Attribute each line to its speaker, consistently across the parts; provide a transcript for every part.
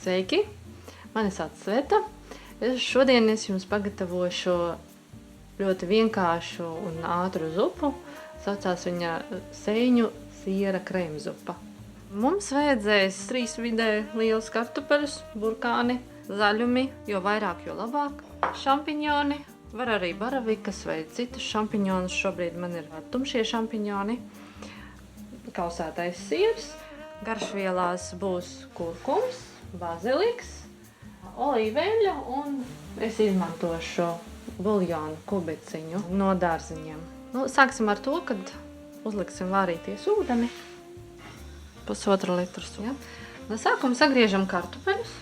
Speaker 1: Sveiki! Mani sauc Sveta. Šodien es jums pagatavošu ļoti vienkāršu un ātru zupu. Saucās viņa sēņu siera krēmzupa. Mums vajadzēs 3 vidē lielus kartupeļus, burkāni, zaļumi, jo vairāk, jo labāk. Šampiņoni, var arī baravikas vai citus šampiņonus. Šobrīd man ir tumšie šampiņoni. Kausētais siers. Garšvielās būs kurkums, baziliks, olīveļa un es izmantošu buljonu kubiciņu no dārziņiem. Sāksim ar to, kad uzliksim vārīties ūdeni. 1,5 litrs. Ja? No sākuma sagriežam kartupeļus.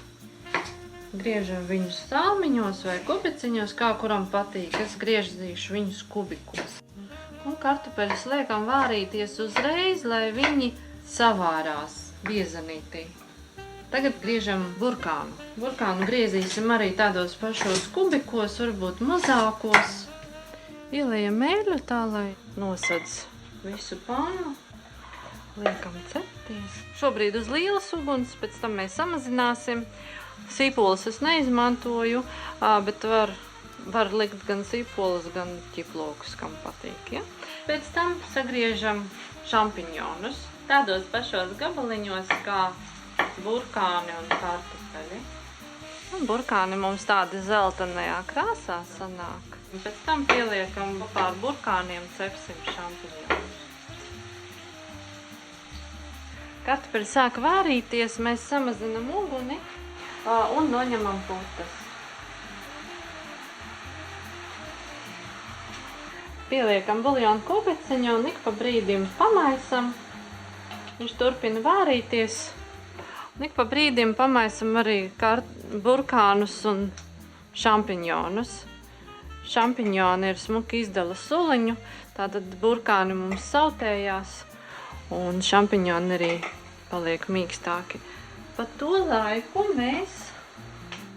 Speaker 1: Griežam viņus salmiņos vai kubiciņos, kā kuram patīk. Es griežzīšu viņus kubikos. Un kartupeļus liekam vārīties uzreiz, lai viņi savārās biezenītī. Tagad griežam burkānu. Burkānu griezīsim arī tādos pašos kubikos, varbūt mazākos. Ieliejam mēļu tā, lai nosadz visu pannu. Liekam cepties. Šobrīd uz lielas uguns, pēc tam mēs samazināsim. Sīpoles es neizmantoju, bet var likt gan sīpoles, gan ķiplokus, kam patīk. Ja? Pēc tam sagriežam šampiņonus. Tādos pašos gabaliņos kā burkāni un kartupeļi. Un burkāni mums tādi zeltainajā krāsā sanāk. Un pēc tam pieliekam pār burkāniem, cepsim šampiņonus. Kartupeļi sāk vārīties, mēs samazinam uguni un noņemam putas. Pieliekam buljonu kubiciņu un ik pa brīdim pamaisam. Viņš turpina vārīties. Un ik pa brīdim pamaisam arī burkānus un šampiņonus. Šampiņoni ir smuki izdala suliņu, tātad burkāni mums sautējās un šampiņoni arī paliek mīkstāki. Pa to laiku mēs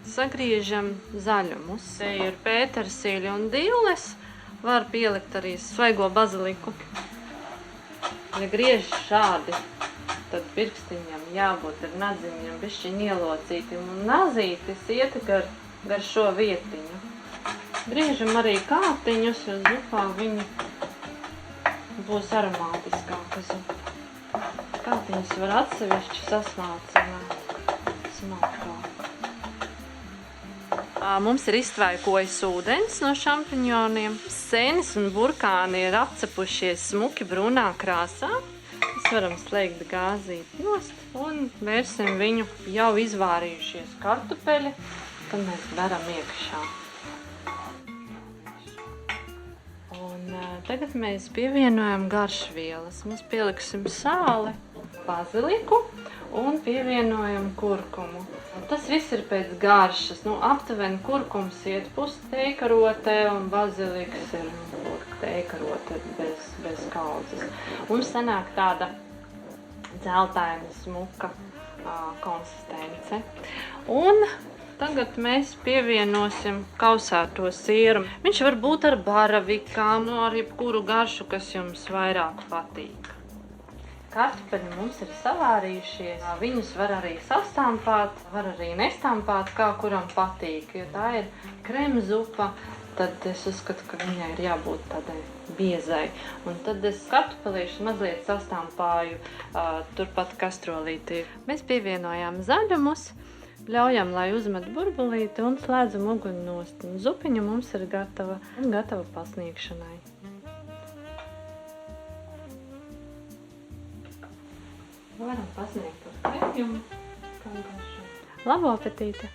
Speaker 1: sagriežam zaļumus. Te ir pētersīļi un dilles, var pielikt arī svaigo baziliku. Ja griež šādi, tad pirkstiņam jābūt ar nadziņam bišķiņ ielocītim un nazītis iet gar šo vietiņu. Griežam arī kātiņus, jo zupā viņi būs aromātiskāka zupa. Kātiņus var atsevišķi sasmalcināt, smalkāk. Mums ir iztvaikojis ūdens no šampiņoniem. Sēnes un burkāni ir apcepušies smuki brūnā krāsā. Mēs varam slēgt gāzīti nost un vērsim viņu jau izvārījušies kartupeļi, kad mēs beram iekšā. Un tagad mēs pievienojam garšvielas. Mēs pieliksim sāli, baziliku un pievienojam kurkumu. Tas viss ir pēc garšas. Aptuveni kurkums iet pusteikarote un baziliks ir teikarote bez kaudzes. Un sanāk tāda dzeltaina, smuka konsistence. Un tagad mēs pievienosim kausēto sieru. Viņš var būt ar baravikām, ar jebkuru garšu, kas jums vairāk patīk. Kartupeļi mums ir savārījušies. Viņus var arī sastampāt, var arī nestampāt, kā kuram patīk. Ja tā ir krēmzupa, tad es uzskatu, ka viņai ir jābūt tādai biezai. Un tad es kartupelīšus mazliet sastampāju turpat kastrolītī. Mēs pievienojām zaļumus, ļaujam, lai uzmet burbulīti un slēdzam uguni nost. Zupiņa mums ir gatava un gatava pasniegšanai. Varam pasniegt uz krējumu. Labu apetīti!